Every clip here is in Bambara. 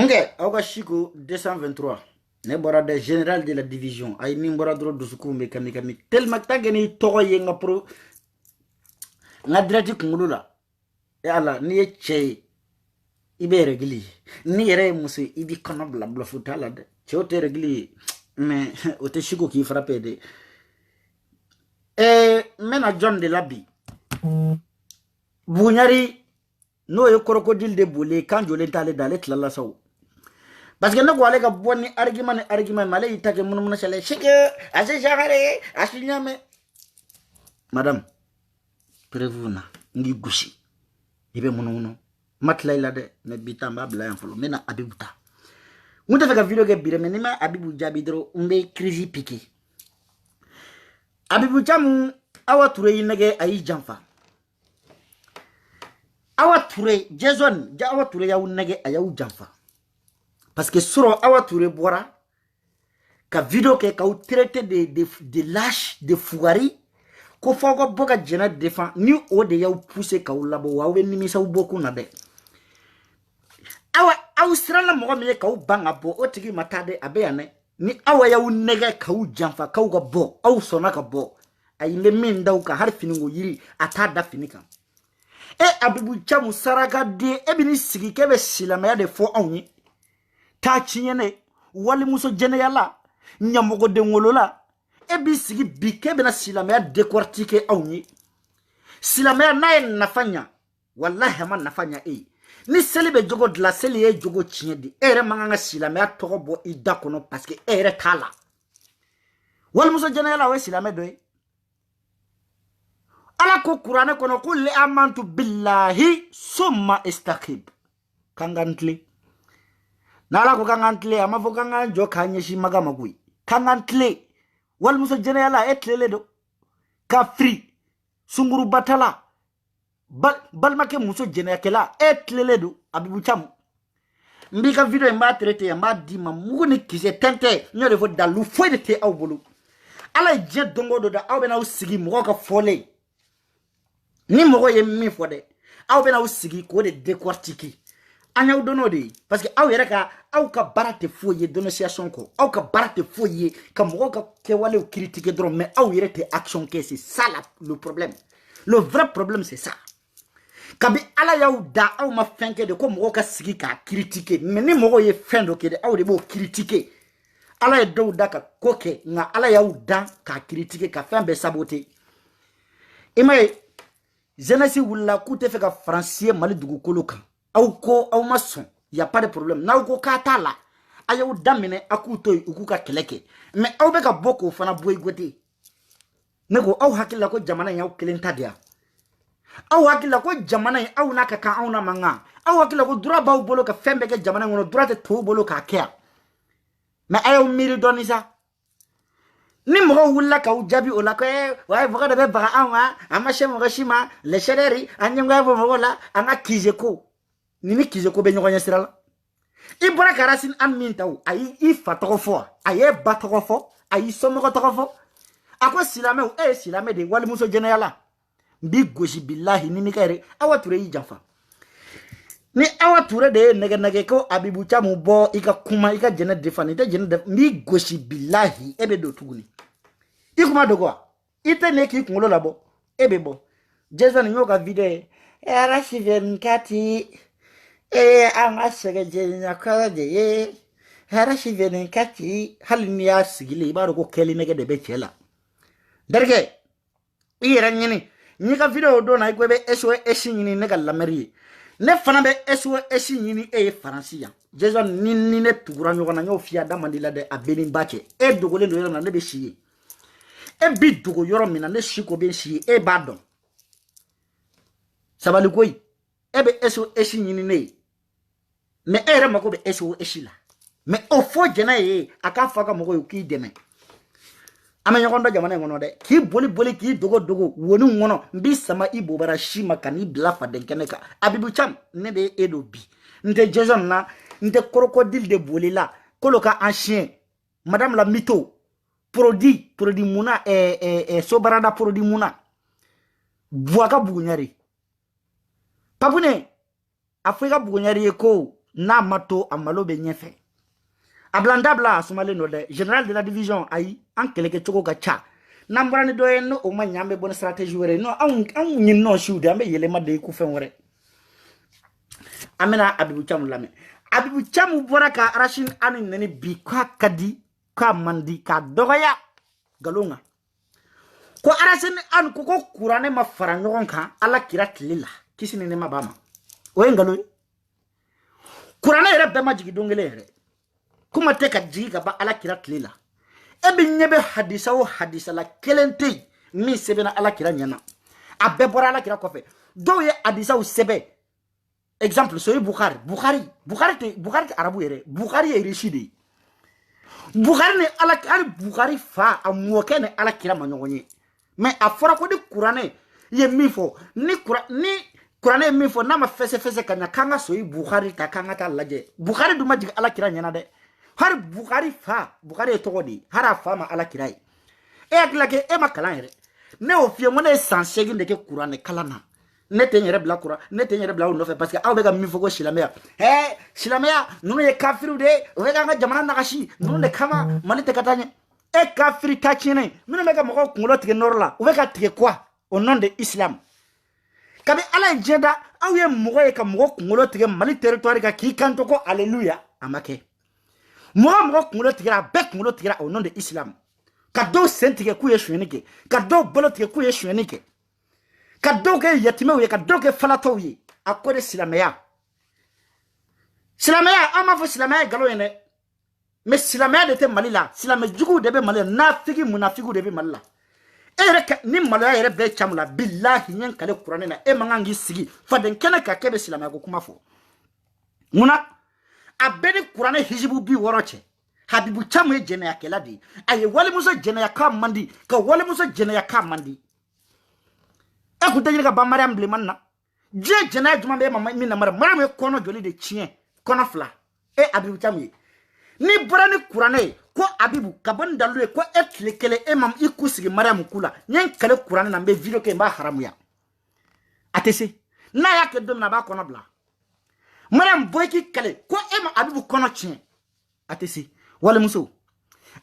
Ok, Aoka Chico 223. Nebora de général de la division. Ay ni mbora dro dusuku me kami tellement tageni togo yenga pro ngadrati kungulula. E ala ni che ibe regli. Ni yere musu ibi kono bla bla futala de. Che o te regli mais o te Chico qui frappé de. Mena John de Labi. Bunyari no yo crocodile de boule quand je l'entale d'aller la saw. Parce que nous allons avoir un argument, malais, il t'a que mon chale, chique, assez jarré, assez nyame. Madame, prévenez-vous, ngi gouchi. Ibe mon matla il a de, mais bita mabla en follow, mena abibuta. Nous devons faire vidéo que bire, mais nima abibu jabidro, umbe crazy piqué. Abibu jamu, awa touré inage aïe jamfa. Awa touré, Jason, awa touré ya unage ayau jamfa. Parce que sur Awa Touré Bora, ka vidéo ke ka traité de lâche, de fouari, ko fogo boga jena défend, ni o de ya poussé ka labo wa we nimi sa boku na de. Awa Australia mo me ka banga bo o tigi matade abeyane, ni awa ya nege ka jamfa ka ga bo, au sona ka bo. Ay le min daw ka har finingo yiri atada finika. Abibu chamu saraka de ebini sigi kebe silama ya de fo onyi. Ta chinyene wali muso jeneyala nyamogo de ngolola ebi sigi bike bena silamaya décortiquer awni silamaya na nafanya wallahi ma nafanya ni selibe jogo de la seliye jogo chinyedi ere manganga silamaya togo ida kono parce que ere tala wali muso jeneyala we silamaya do ala ko qur'ane kono qul amantu billahi summa istaqib kangantli Nala ko kangantle amafo kangan jo kanyeshi magama kui kangantle wal muso jeneyala etlele do ka free sunguru batala bal make muso jeneyakela etlele do abibu chamu mbika video mba traité mba di ma muguni kise tente nyore fo dalu foi de te awbolu ala je dongo do da awbena usigi mo ka fole ni mo ye mi fode awbena usigi ko de décortiquer anya udono de parce que aw yereka aw ka barate foye dénonciation ko aw ka barate foye ka mo ka ke wale critiquer dron mais aw yerete action ke c'est ça le problème le vrai problème c'est ça kabi ala yaouda aw ma fenke de ko mo ka sigi ka critiquer mais ni mo ye fendo ke de aw de bo critiquer ala yaouda ka koke nga ala yaouda ka critiquer ka fembe saboter imay jeunesse wula ku te fe ka français mali dugu koloka aw maçon y a pas de problème na ko kata la ayaw damine akuto uku ka keleke mais aw be ka boko fana boy gote nego aw hakilla ko jamana yaw kelenta dia aw hakilla ko jamana aw naka ka aw na manga aw hakilla ko dura baw bolo ka fembe ke jamana ngono dura te to bolo ka kea mais ayaw miri donisa ni mo wulla ka ujabi ola ko way voka de be ba awa amashe mo gashima le shederi anyangwa bo mola anga kijeko nini kijeko be nyonya sirala ibora karasin amintaw ayi ifa tokofo aye batokofo ayi somoko tokofo akwa silame silame de wali muso jeneyala bi goshi billahi nini kare awa ture yi jafa ni awa ture de nege ko abibu chamu bo ika kuma ika jene defani te jene def mi goshi billahi ebe do tuguni ikuma dogo ite neki kungulo labo ebe bo Jason nyoka video era shiven kati anga sege na kala de era shiven kati halniya sigile baro ko keli nege de bechela derge ira nyini nyika video do na kwebe eso nyini nega lameri ne fana be eso nyini faransiya Jason ni ne tugura nyona nyo fia damandila de abeni bache dogole ndo na ne be shiye bi dogo yoro mina ne shiko be shiye badon sabali koy ebe eso nyini ne mais ere mako be eso la mais o fo jena aka faka mako yuki deme ama nyokondo jamana ngono de ki boli ki dogo woni ngono mbi sama ibo bara shima kani blafa denkeneka abibu cham ne be edo bi nte Jason na nte crocodile de boli la koloka ancien madame la mito produit muna sobarada produit muna buaka bugunyari papune Afrika bugunyari ko n'a mato a malo be ɲɛfɛ a blandabla sumalen no de général de la division ayi an kɛlɛkɛ cogo ka ca n'an bɔra ni dɔ ye no o ma ɲɛ an bɛ bɔ ni stratégie wɛrɛ no anw ɲin nɔ siw de an bɛ yɛlɛma de ku fɛn wɛrɛ an bɛna Abibu Camu lamɛn Abibu Camu bɔra ka Racine ani neni bi k'a ka di k'a man di k'a dɔgɔya nkalon kan ko Racine ani ko kuranɛ ma fara ɲɔgɔn kan Ala kira tile la kisi ni nɛɛma b'a ma o ye nkalon ye kuranɛ yɛrɛ bɛɛ ma jigin don kelen yɛrɛ kuma tɛ ka jigi ka ban Ala kira tile la e bɛ ɲɛ bɛ hadisa o hadisa la kelen tɛ yen min sɛbɛnna Ala kira ɲɛna a bɛɛ bɔra Ala kira kɔfɛ dɔw ye hadisaw sɛbɛn exemple soyi Bukhari tɛ arabu yɛrɛ Bukhari ye riche de ye Bukhari ni Ala hali Bukhari fa a mɔkɛ ni Ala kira ma ɲɔgɔn ye mais a fɔra ko ni kuranɛ ye min fɔ ni kuranɛ ye min fɔ n'a ma fɛsɛfɛsɛ ka ɲa k'an ka soyi Bukhari ta k'an ka taa lajɛ Bukhari dun ma jigin Ala kira ɲɛna dɛ hari Bukhari ye tɔgɔ de ye hari a fa ma Ala kira ye e hakili la kɛ e ma kalan yɛrɛ ne y'o f'i ye ko ne ye san 8 de kɛ kuranɛ kalan na ne tɛ n yɛrɛ bila aw nɔfɛ parce que aw bɛ ka min fɔ ko silamɛya silamɛya ninnu ye kafiriw de ye o bɛ k'an ka jamana nagasi ninnu de kama Mali tɛ ka taa ɲɛ e kafiri ta tiɲɛnen minnu bɛ ka mɔgɔw kunkolo tigɛ nɔrɔ la u bɛ ka tigɛ quoi au nom de islam kabi Ala ye diɲɛ da aw ye mɔgɔ ye ka mɔgɔ kunkolo tigɛ Mali territoire kan k'i kanto ko alléluia a ma kɛ mɔgɔ kunkolo tigɛra a bɛɛ kunkolo tigɛra au nom de islam ka dɔw sen tigɛ k'u ye suyɛni kɛ ka dɔw bolo tigɛ k'u ye suyɛni kɛ ka dɔw kɛ yatimɛw ye ka dɔw kɛ falatɔw ye a ko de silamɛya an b'a fɔ silamɛya ye nkalon ye dɛ mais silamɛya de tɛ Mali la silamɛjuguw de bɛ Mali la nafigi munafigiw de bɛ Mali la e yɛrɛ ni maloya yɛrɛ bɛɛ Camu la billahi ɲɛ kale kuranɛ na e man kan k'i sigi faden kɛnɛ ka kɛ bɛ silamɛya ko kuma fɔ munna a bɛɛ ni kuranɛ hijibu 60 cɛ Habibu Camu ye jɛnɛyakɛla de ye a ye walimuso jɛnɛya k'a man di ka walimuso jɛnɛya k'a man di e kun tɛ ɲini ka ban Mariam bilenman na diɲɛ jɛnɛya juma bɛ min na Mariam ye kɔnɔ joli de tiɲɛ kɔnɔ 2 e Habibu Camu ye ni bɔra ni kuranɛ ye ko Habibu ka bɔ ni dalilu ye ko e tile kelen e ma i ku sigi Mariam ku la n ye kale kuranɛ na n bɛ video kɛ n b'a haramuya a tɛ se n'a y'a kɛ don min na a b'a kɔnɔ bila Mariam bɔ i k'i kale ko e ma Habibu kɔnɔ tiɲɛ a tɛ se walimuso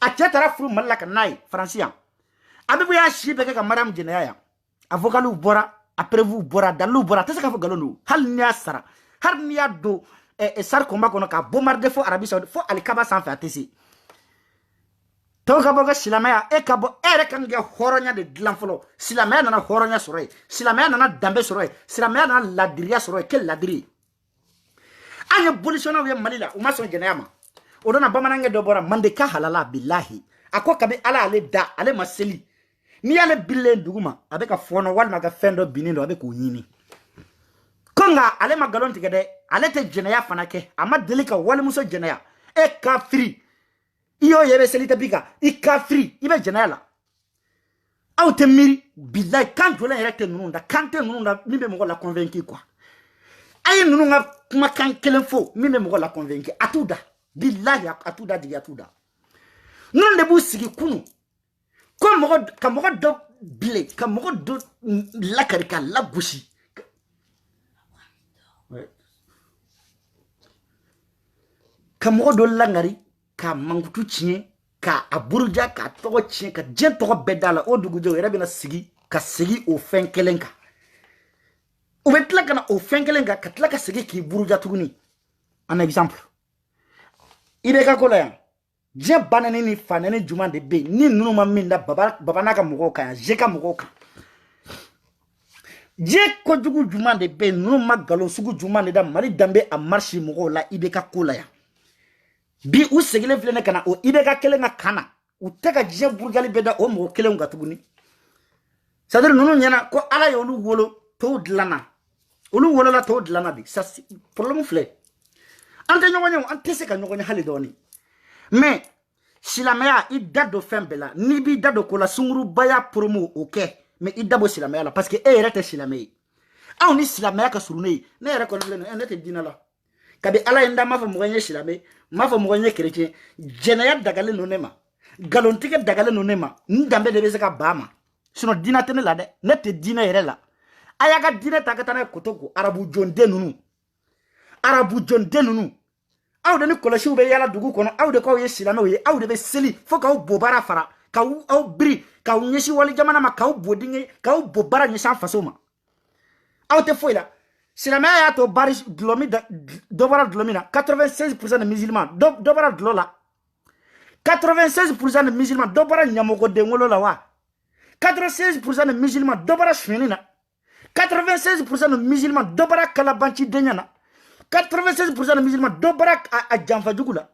a cɛ taara furu Mali la ka n'a ye Faransi yan Habibu y'a si bɛɛ kɛ ka Mariam jɛnɛya yan avocats bɔra a preuve bɔra dalilu bɔra a tɛ se k'a fɔ nkalon don hali n'i y'a sara hali n'i y'a don sari kɔnba kɔnɔ k'a bombarder fo Arabi Saoudite fo alikaba sanfɛ a tɛ se tɔw ka bɔ ka silamɛya e ka bɔ e yɛrɛ kan kɛ hɔrɔnya de dilan fɔlɔ silamɛya nana hɔrɔnya sɔrɔ yen silamɛya nana danbe sɔrɔ yen silamɛya nana ladiriya sɔrɔ yen quelle ladiri an ye bolitionnɛw ye Mali la u ma sɔn jɛnɛya ma o donna bamanankɛ dɔ bɔra Mandeka halala billahi a ko kabi Ala ale da ale ma seli n'i y'ale birilen dugu ma a bɛ ka fɔɔnɔ walima ka fɛn dɔ binnen dɔ a bɛ k'o ɲini ko nka ale ma nkalon tigɛ dɛ ale tɛ jɛnɛya fana kɛ a ma deli ka walimuso jɛnɛya e kafiri i y'o ye i bɛ seli tɛ bi kan i kafiri i bɛ jɛnɛya la aw tɛ miiri bilayi kan jɔlen yɛrɛ tɛ ninnu da kan tɛ ninnu da min bɛ mɔgɔ la convaincre quoi a ye ninnu ka kumakan kelen fɔ min bɛ mɔgɔ la convaincre a t'u da bilayi a t'u da jigi a t'u da ninnu de b'u sigi kunun ko ka mɔgɔ dɔ bilen ka mɔgɔ dɔ lakari ka lagosi ka mɔgɔ dɔ langari ka mankutu tiɲɛ ka a buruja ka tɔgɔ tiɲɛ ka diɲɛ tɔgɔ bɛɛ da la o dugujɛ o yɛrɛ bɛna sigi ka segin o fɛn kelen kan o bɛ tila ka na o fɛn kelen kan ka tila ka segin k'i buruja tuguni un exemple i bɛ ka ko la yan diɲɛ banani ni fanani juma de bɛ yen ni ninnu ma min da baba n'a ka mɔgɔw kan yan ze ka mɔgɔw kan diɲɛ kojugu juma de bɛ yen ninnu ma nkalon sugu juma de da Mali danbe a marche mɔgɔw la i bɛ ka ko la yan bi u segilen filɛ ne kana o i bɛ ka kelen ka kan na u tɛ ka diɲɛ burujali bɛɛ da o mɔgɔ kelenw kan tuguni c'est à dire ninnu ɲɛna ko Ala ye olu wolo tɔw dilanna olu wolola tɔw dilanna de ça problème filɛ an tɛ ɲɔgɔn ye an tɛ se ka ɲɔgɔn ye hali dɔɔni mais silamɛya i da don fɛn bɛɛ la n'i b'i da don ko la sungurubaya promo o kɛ mais i da bɔ silamɛya la parce que e yɛrɛ tɛ silamɛ ye aw ni silamɛya ka surun ne ye ne yɛrɛ kɔni filɛ nin ye ne tɛ diinɛ la kabi Ala ye n da m'a fɔ mɔgɔ ye silamɛ m'a fɔ mɔgɔ ye chrétien jɛnɛya dagalen don ne ma nkalontigɛ dagalen don ne ma n danbe de bɛ se ka ban a ma sinon diinɛ tɛ ne la dɛ ne tɛ diinɛ yɛrɛ la a y'a ka diinɛ ta ka taa n'a ye Kotoko arabu jɔnden ninnu arabu jonde nunu aw de ni kolosi be yala dugu kono aw de ko ye silano ye aw de be seli fo ka bobara fara ka aw bri ka nyesi wali jamana ma ka bodinge ka bobara nyesa faso ma aw te foila silama ya to bari dlomi dobara dlomina 96% de musulmans dobara dlola 96% de musulmans dobara nyamogo de ngolo la wa 96% de musulmans dobara shwenina 96% de musulmans dobara kalabanchi denyana 96% de musulmans dobara a janfa jugula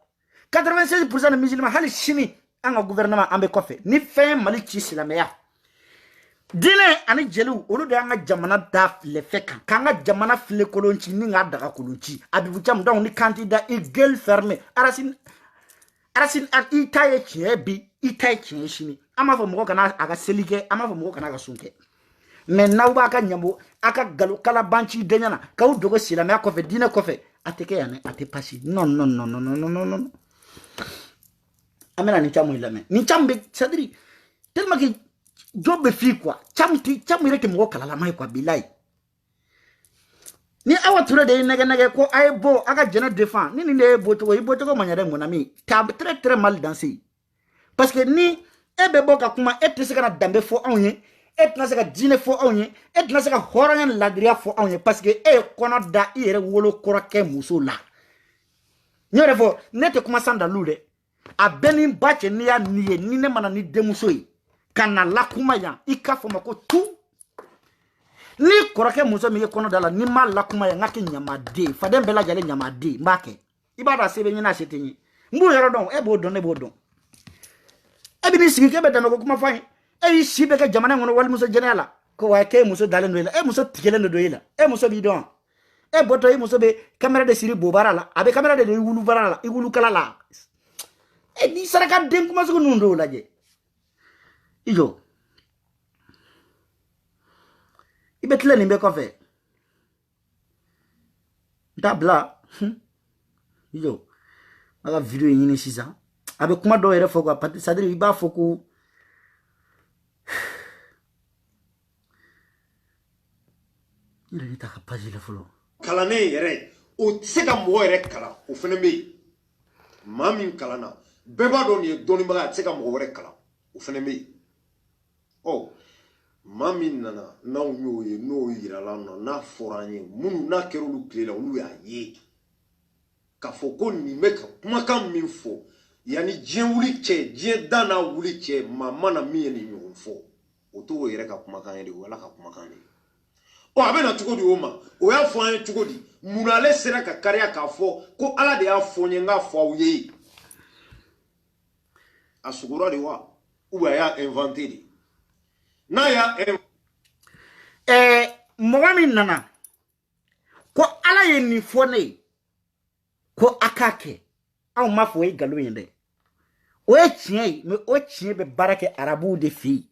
96% de musulmans hali shini anga gouvernement ambe kofe ni fe mali ci silameya dile ani jelu olu de anga jamana da le feka kanga jamana file kolonci ni nga daga kolonci abibu jam donc ni candidat il gueule fermée arasin itaye chebi itaye cheshini ama fo moko kana aga selike ama fo moko kana aga sunke mais nawba ka nyambo aka galu kala banchi denyana ka u dogo silameya kofe dine kofe ateke yane ate pasi non amena ni chamu ilame ni chambe sadiri tellement que jobe fi quoi chamu ireke mo kala la mai kwa bilai ni awa ture de nege ko aibo aga jena défend ni ne boto ko manyare monami tab très mal dansé parce que ni ebe boka kuma etese kana dambe fo onye etna saka dine fo onye etna saka horangen ladria fo onye parce que e kono da ire wolo korake muso la nyore fo nete kuma sanda lude a benin bache ni ya niye ni ne mana ni demuso yi kana la kuma ya ika fo mako tu ni korake muso mi kono dala ni ma la kuma ya ngake nyamade fadem bela jale nyamade mbake ibada sebe nyina shetenyi mbu yoro don e bo don e bi ni sigi ke be dano ko kuma fayin e shibe ke jamana ngono wal muso jenela ko wa ke muso dalen do e muso tikelen do ila e muso bi don e boto e muso be camera de siri bobara la abe camera de wulu bara la wulu kala la e ni saraka den kuma so nundo laje ijo ibetle ni be ko fe dabla ijo aga video yini sisa abe kuma do yere foko pati sadiri iba foko ni ta kapagi la folo kalane yere o seka mo yere kala o fene me mami kalana beba do ni doni baga seka mo yere kala o fene me oh mami nana na unyo ye no yira la no na foranye munu na kerulu klela ulu ya ye ka foko ni meka kuma kam min fo yani jien wuli che jien dana wuli che mama na mi ni nyum fo o to yere ka kuma kan yede wala ka kuma kan ni o abena tukodi oma o ya fo an tukodi munale sera ka karia ka fo ko ala de ya fo nyenga fo ye asugura de wa ou ya inventé di na ya mwami nana ko ala ye ni fo ne ko akake aw ma fo e galo yende o e chien me o chien be barake arabu de fi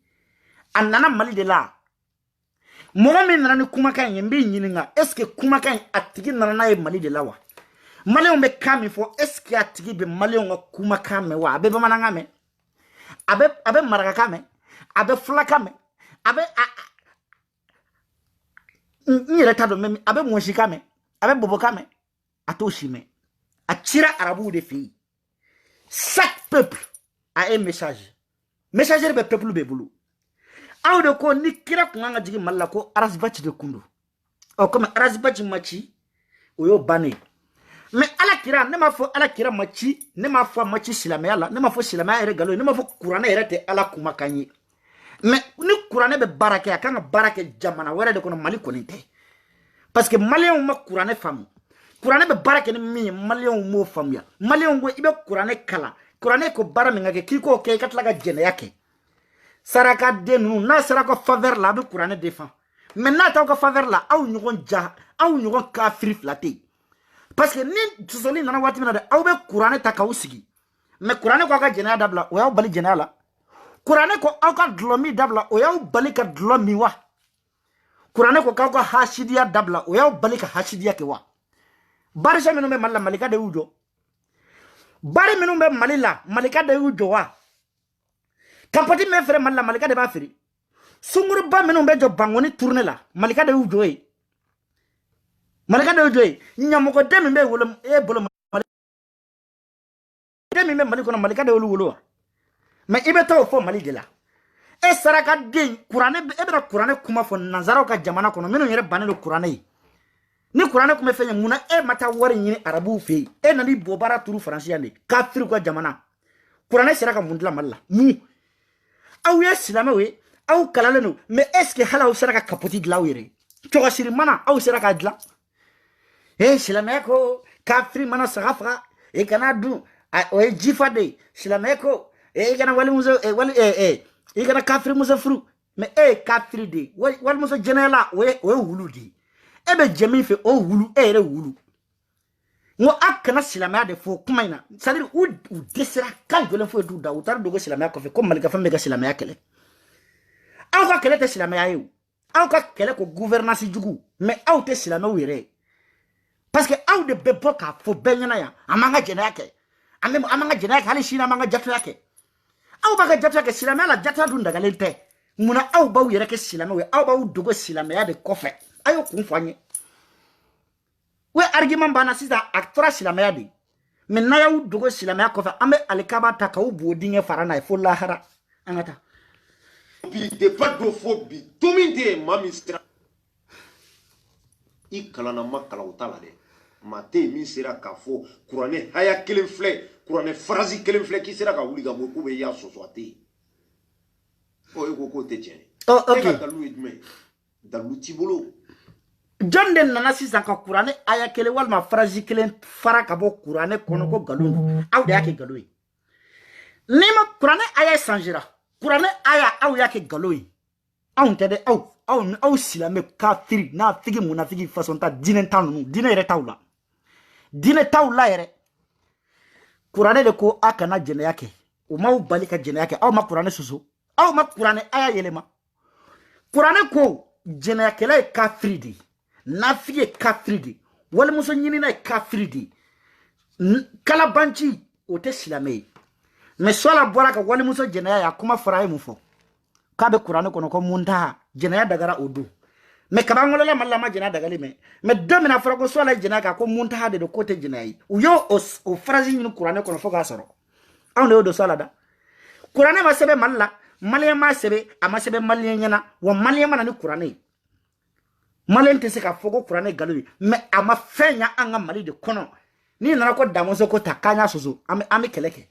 anana mali de la mwami nana ni kuma kan yembe nyininga est ce que kuma kan atigi nana na e mali de la wa mali on be kami fo est ce que atigi be mali on kuma kan me wa abe mananga me abe maraka kame abe flaka me abe nyere tado memi abe monshi kame abe bobo kame atoshi me atira arabu de fi chaque peuple a un message messager be peuple be bulu aw de ko ni kira kunanga jigi malla ko arasbachi de kundu o comme arasbachi machi oyo bane mais ala kira ne ma fo ala kira machi ne ma fo machi silame ala ne ma fo silame ere galo ne ma fo qur'ana ere te ala kuma kanyi mais ni qur'ana be barake akanga barake jamana were de kono mali konite parce que malien ma qur'ana famu qur'ana be barake ni mi malien mo famu ya malien go ibe qur'ana kala qur'ana ko bara mi ngake kiko ke katlaga jene yake saraka denu na saraka faveur la be qur'ana défend mais na ta ko faveur la aw nyugon ja aw nyugon kafri flaté parce que ni tsoli nana wati mina de aw be qur'ana ta ka usigi mais qur'ana ko ka jene dabla o yaw bali jene ala qur'ana ko aw ka dlomi dabla o yaw bali ka dlomi wa qur'ana ko ka hashidiya dabla o yaw bali ka hashidiya ke wa bari sa minumbe malla malika de ujo bari minumbe malila malika de ujo wa kampati me fere malla malika de ba fere sunguru ba minumbe jo bangoni tourner la malika de ujo e malika de joy nyamoko demi be wolo e bolo demi me maliko na malika de wolo mais ibe taw fo mali de la e saraka den kurane e bera kurane kuma fo nazaro ka jamana kono meno yere banelo kurane ni kurane kuma fenya muna e mata wari nyini arabu fe e nani bobara turu faransiya ne kafir ko jamana kurane saraka mundla malla mu aw ya silama we aw kalaleno mais est-ce que hala saraka kapoti de la were to siri mana aw saraka dla e silama ko kafir mana sagafa e kana du o e jifade silama ko e kana wali muzo e wali e kana kafir muzo fru mais kafir de wali muzo jenela we wulu di e be jemi fe o wulu e re wulu ngo akana silama de fo kuma ina c'est-à-dire ou desira kan jole fo du da utar dogo silama ko fe comme malika fa mega silama kele aw ka kele te silama yayu aw ka kele ko gouvernance jugu mais aw te silama were parce que aw de bebo ka fo benyana ya amanga jenake amanga jenake hali shina amanga jatu yake aw ba ka jatu yake silama la jatu du ndaga lente muna aw ba were ke silama we aw ba dogo silama ya de kofe ayo kun fanye we argument bana sisa actora silama di men na yaw dogo silama ko fa ambe alikaba ta ka ubu dinge farana fo lahara angata bi de pas do fo bi tominde mami stra ikalana makala utala de mate min sera ka fo kurane haya kelen fle kurane phrase kelen fle ki sera ka wuli ga mo ko be ya so so ate o e ko te tiene okay dalu tibolo John den nana sisan ka kurane aya kele walma phrase kelen fara ka bo kurane kono ko galon aw de yake galoyi nima kurane aya sanjira kurane aya aw yake galoyi aw tede aw silame kafiri na figi munafiki façon ta dinen tanu dinen re tawla dinen tawla yere kurane de ko akana jene yake o maw balika jene yake aw ma kurane susu aw ma kurane aya yelema kurane ko jene yake la kafiri di nafige kafridi wala muso nyini na kafridi kala banchi ote silame me sola bora ka wala muso jenaya ya kuma faraye mufo kabe qur'an ko no munda jenaya dagara odu me kabangolo la mallama jenaya dagali me domina fara ko sola jenaya ko munda de côté jenaya uyo o phrase ni qur'an ko no foga soro awne odo sola da qur'an ma sebe malla malien ma sebe ama sebe malien nyana wa malien mana ni qur'an Malen te se ka fogo kurane galui mais ama fenya anga mali de kono ni nana ko damoso ko takanya sozo ame keleke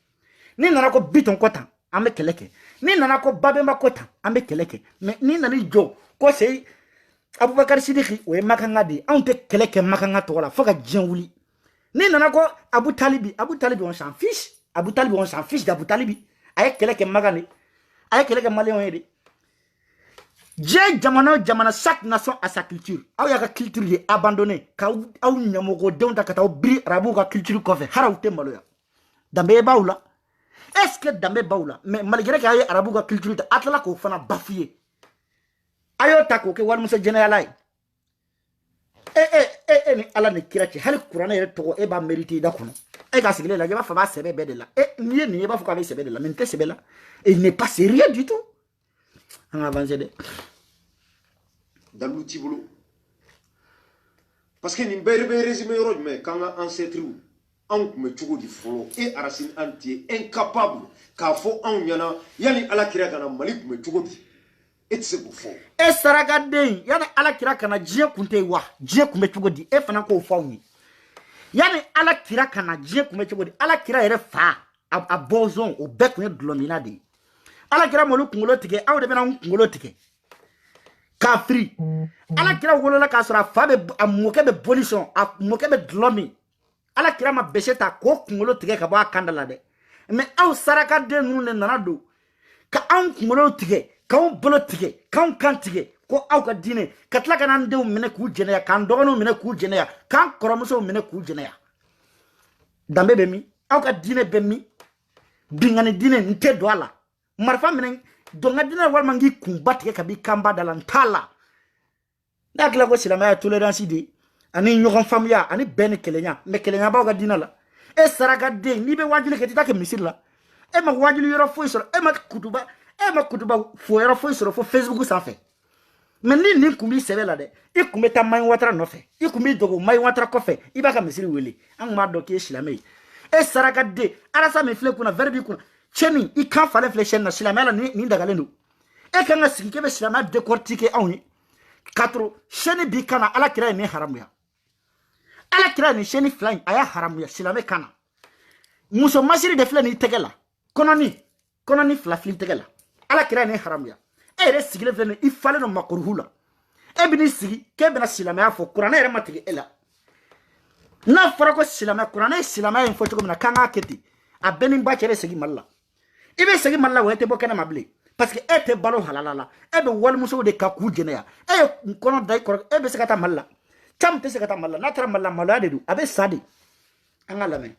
ni nana ko biton kota ame keleke ni nana ko babemba kota ame keleke mais ni nani jo ko sei Abubakar Sidiki we makanga di on te keleke makanga to wala foga wuli ni nana ko Abu Talibi on s'en fiche Abu Talibi on s'en fiche d'Abu Talibi ay keleke magani ay keleke malien yedi jamana chaque nation a sa culture. Aw ya ka culture est abandonnée. Ka aw nyamogo donta ka taw bri rabu ka culture ko fe harawte maloya. Dambe baula. Est-ce que dambe baula mais malgré que ay arabu ka culture ta atla ko fana bafier. Ayo tako ke wal musa generalay. Ni ala ne kirachi hal qur'an yere to e ba mériter da kono. E ga sigile la jaba fa ba sebe be de la. Ni ba fu ka be sebe de la mais te sebe la. Il n'est pas sérieux du tout. On avance de dans l'outil boulot parce que ni berbe résumé roj mais quand ancêtre on me tugo di folo et arasine anti incapable ka fo on yana yani ala kira kana malik me tugo di et c'est pour fo e saraga den yani ala kira kana je kunte wa je kume tugo di e fana ko fo ni yani ala kira kana je kume tugo di ala kira yere fa a bozon o bec ne glomina di ala kira molu kungolo tike aw de bena kungolo tike kafri ala kira wolo la ka sura fa be amoke be pollution amoke be glomi ala kira ma beseta ko kungolo tike ka ba kandala de mais aw saraka de nu ne nanado ka an kungolo tike ka on bolo tike ka on kan tike ko aw ka dine ka tla kana ndew mine ku jene ya kan dogono mine ku jene ya kan koromuso mine ku jene ya dambe be mi aw ka dine be mi bingani dine nte do ala marfa minen donga dina wal mangi kumbatike kabi kamba dalantala nakla ko silama ya tolérance di ani ñogon famia ani ben kelenya me kelenya ba ga dina la e saraga de ni be wajule ke titake misir la e ma wajule yoro fo isoro e ma kutuba fo yoro fo isoro fo Facebook sa fe mais ni kumbi sebe la de i kumbe ta mai watra no fe i kumbi dogo mai watra ko fe i baka misiri wele an ma do ke shilame e saraka de arasa me fle kuna verbi kuna cheni i kan fale fle shen na shilame la ni daga lenu e kan ga sigi ke be shilame décortiquer awni katro sheni bi kana ala kira ni haramu ya ala kira ni sheni flying aya haramu ya shilame kana muso masiri de fle ni tegela kononi fla fli tegela ala kira ni haramu ya ere sigile fle ni ifale no makurhula e bini sigi ke bena shilame afo kurana ere matigi ela na fara ko silama kurana silama en foto na kanga keti a benin ba chere segi malla ibe segi malla wo ete bokana mable parce que ete balo halala e be wal muso de ka ku jene ya e kono dai ko e be sekata malla cham te sekata malla na tra malla malla de du abe sadi angala me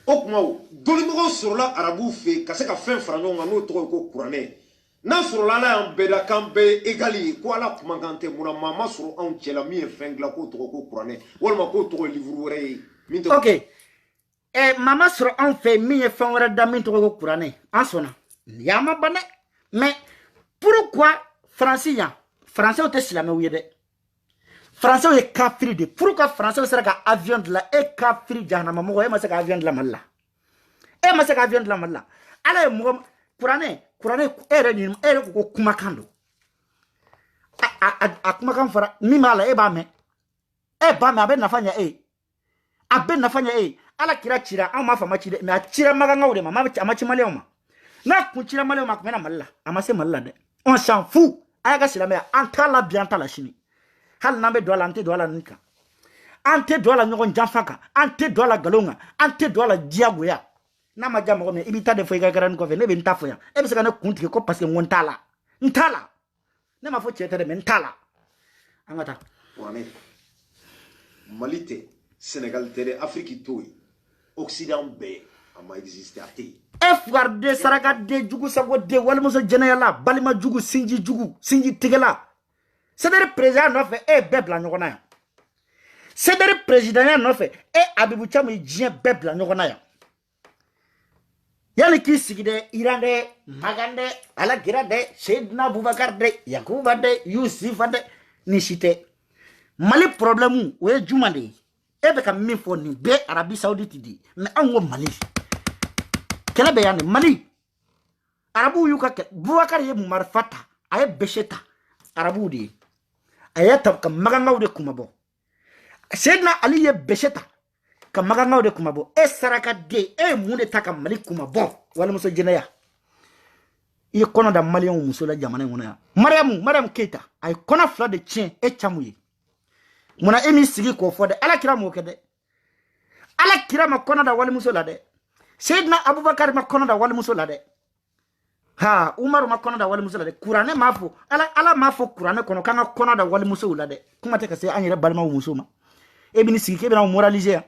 okmo doli mo sur la arabu fe ka se ka fen franyo ngano to ko kurane na sur la la beda kambe egali ko ala kuma gante muna mama sur on chela mi fengla ko to ko kurane wala ma ko to livre re min ok mama sur on fe mi fen wara da min to ko kurane asona yama bane mais pourquoi français o te silame wiyede français o kafiri de pourquoi français o sera ka avion de la e kafiri jahannama mo e ma se ka avion de la malla e ma se ka avion de la malla ala mo kurane ere ko kuma kando a kuma kan fara mi mala e ba me abe nafanya ala kira chira an ma fama chide me a chira maga ngawde ma amachi male ma na ku chira male ma kuma na malla amase malla de on s'en fout aya ga sila me antala bien tala shini hal nambe dola ante dola nika ante dola nyogon jamfaka ante dola galonga ante dola diagoya na ma jamo me ibita de foiga garan ko fe ne be ntafo ya e be se kana kunti ko parce que ntala ne ma fo chete de mentala angata wane malite Sénégal tere Afrique toy Occident be ama existe ati FRD saraka de jugu sago de wal muso jenayala balima jugu sinji tigela c'est der président no fe e bebla nyogona ya c'est der président no fe e Abibou Thiam jien bebla nyogona ya yali ki sigide irande magande ala girade Seydina Boubacar de Yakuba de Yusuf de nishite mali problème o e jumande e be ka min fo ni be Arabie Saoudite di mais anwo mali kala be yande mali arabu yuka ke Boubacar ye marfata ay besheta arabu di ayata ka maganga de kumabo Seydina Ali ye besheta ka maganga de kumabo e saraka de e munde taka mali kumabo wala muso jenaya i kono da malion muso la jamana ngona ya Mariam Keita ay kono fla de chien e chamuye muna emi sigi ko fode ala kira mo kede ala kira ma kono da wala muso la de Seydina Abubakar ma kono da wala muso la de ha Umar ma kono da wala muso la de Qur'ane mafo ala mafo Qur'ane kono kanga kono da wala muso la de kuma te ka se anyira balma muso ma e bini sigi ke bina moraliser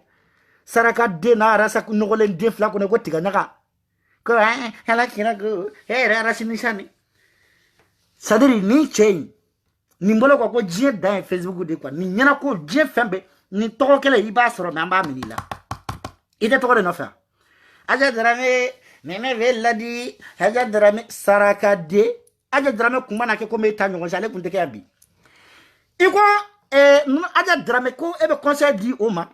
saraka de na rasa ku nogolen de fla ko ne ko tiga nyaka ko ala kira go era sinisani sadiri ni chain ni mbolo ko jie dan Facebook de quoi ni nyana ko jie fembe ni to kele iba soro me amba minila ite to ko no fa aja drame nene veladi aja drame saraka de aja drame kuma na ke ko me tanyo ko jale kunte ke abi iko aja drame ko ebe conseil di oma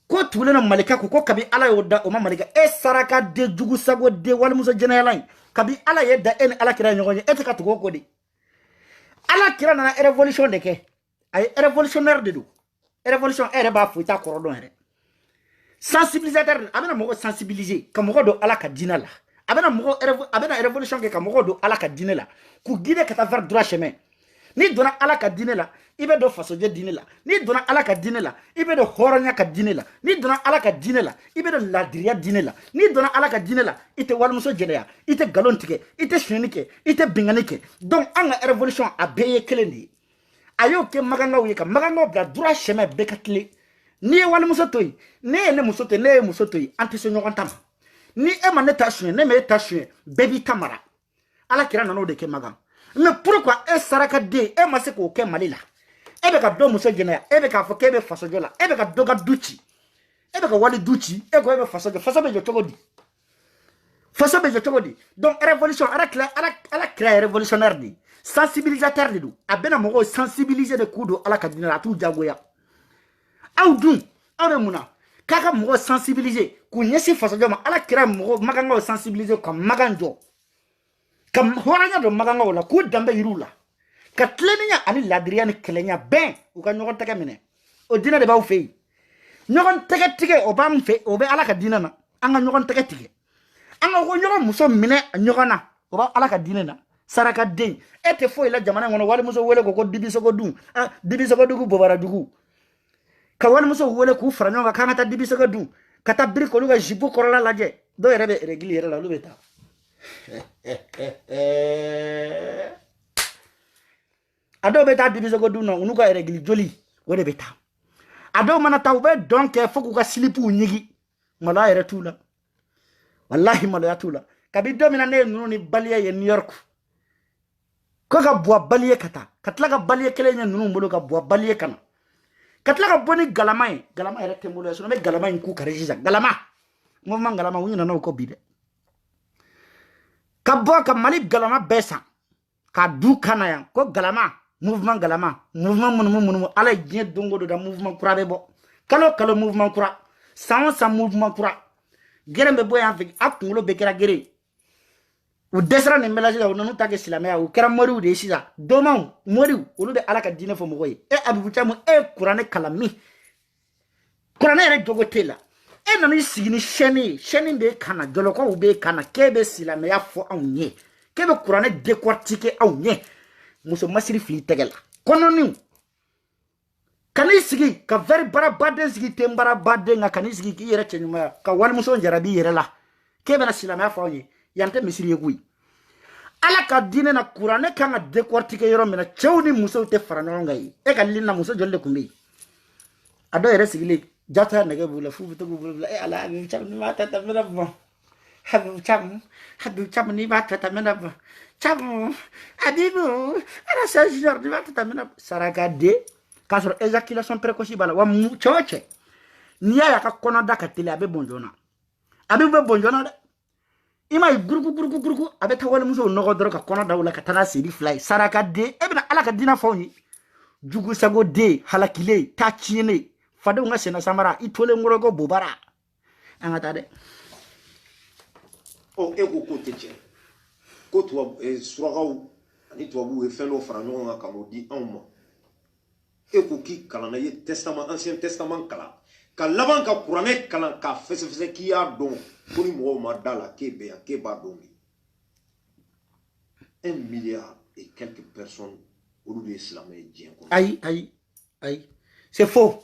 ko tule na malika ko kabi ala yoda o malika e saraka de jugu sago de wal muso jenaylan kabi ala yeda en ala kira nyogonye e ka to ko de ala kira na révolution de ke ay révolutionnaire de do révolution ere ba fuita korodon ere sensibilisateur abena mo sensibiliser ka mo do ala ka dinala abena révolution ke ka mo do ala ka dinala ku guide ka ta vers droit chemin ni dona ala ka dinela ibe do fasoje dinela ni dona ala ka dinela ibe do horonya ka dinela ni dona ala ka dinela ibe do ladriya dinela ni dona ala ka dinela ite walmuso jeneya ite galontike ite shenike ite binganike donc anga révolution a beye kelendi ayo ke maganga uyeka maganga bla droit chemin bekatli ni walmuso toy ne muso toy anti so nyokontam ni e maneta shwe ne me ta shwe baby tamara ala kira nano de ke maganga mais pourquoi e saraka de e ma se ko ke malila e be ka do muso gena e be ka fo ke be faso jola e be ka do ga duchi e be ka wali duchi e ko e be faso be jo togodi façon be je togodi donc révolution ala créé révolutionnaire di sensibilisateur di a bena mo sensibiliser de kudo ala kadina atu jagoya aw dun aw muna kaka mo sensibiliser ku nyesi façon jama ala créé mo maganga sensibiliser comme maganjo kam horanya do maganga wala ku dambe yirula ka tleninya ani ladriani kelenya ben u ka nyogon tege mine o dina de baw fey nyogon tege tege o bam fe o be ala kadina na anga nyogon tege tege anga ko nyogon muso mine nyogona o ba ala kadina na saraka den ete fo ila jamana ngono wali muso wele ko dibi sogo dum dibi sogo dugu bobara dugu ka wali muso wele ku franyo ga kana ta dibi sogo dum kata biri ko luga jibu korola laje do rebe régulier la lubeta ado beta dibi sogo dum no unuka régli joli wode beta ado mana tawbe donc foku ka slipu nyigi mala yere tula wallahi mala ya tula kabi domina ne nuni baliye ye New York ko ka boa baliye kata katla ka baliye kele nya nunu mbolo ka boa baliye kana katla ka boni galama yere tembulo so me galama ku karejisa galama mouvement galama wuna na ko bide ka boa ka mali galama besa ka du kana ya ko galama mouvement munu ala jie dongo do da mouvement kura bebo kalo mouvement kura sans mouvement kura gerembe boya fi akungulo bekera gere u desra ne melaje da nonu tage silamaya u kera mori de sisa doma mori ulu de ala ka dine fo mogoy abibu chamu kurane kalami kurane re jogotela nani sigini sheni be kana joloko u be kana kebe silamaya fo awnye kebe kurane décortiquer awnye muso masiri fili tegela kononi kani sigi ka very bara bade sigi tembara bade nga kani sigi ki yere chenyuma ka wal muso jarabi yere la kebe na silama fawnye yante misiri yegui ala ka dine na kurane kanga décortiquer yoro mena chewni muso te farano ngai e ka linna muso jolle kumbi ado yere sigile jata nege bula fu to bula e ala mi cham ni mata ta mena bo habu cham ni mata ta mena bo cham adibu ala sa jor ni mata ta mena saraka de kasro éjaculation précoce bala wa mu choche niya ya ka kono daka tele abe bonjona de ima gurugu abe tawale muso nogo doro ka kono dawla ka tana siri fly saraka de ebina ala ka dina fawni jugu sago de halakile ta chiene fado nga sena samara itole ngorogo bobara angata de o ego ko teche ko to suragaw ani to bu e felo franyo nga kamodi anmo ego ki kala na ye testament ancien testament kala ka laban ka kurane kala ka fese ki ya don koni mo ma dala kebe ya keba domi 1 milliard et quelques personnes au lieu de l'islam et djinn. Aïe, c'est faux.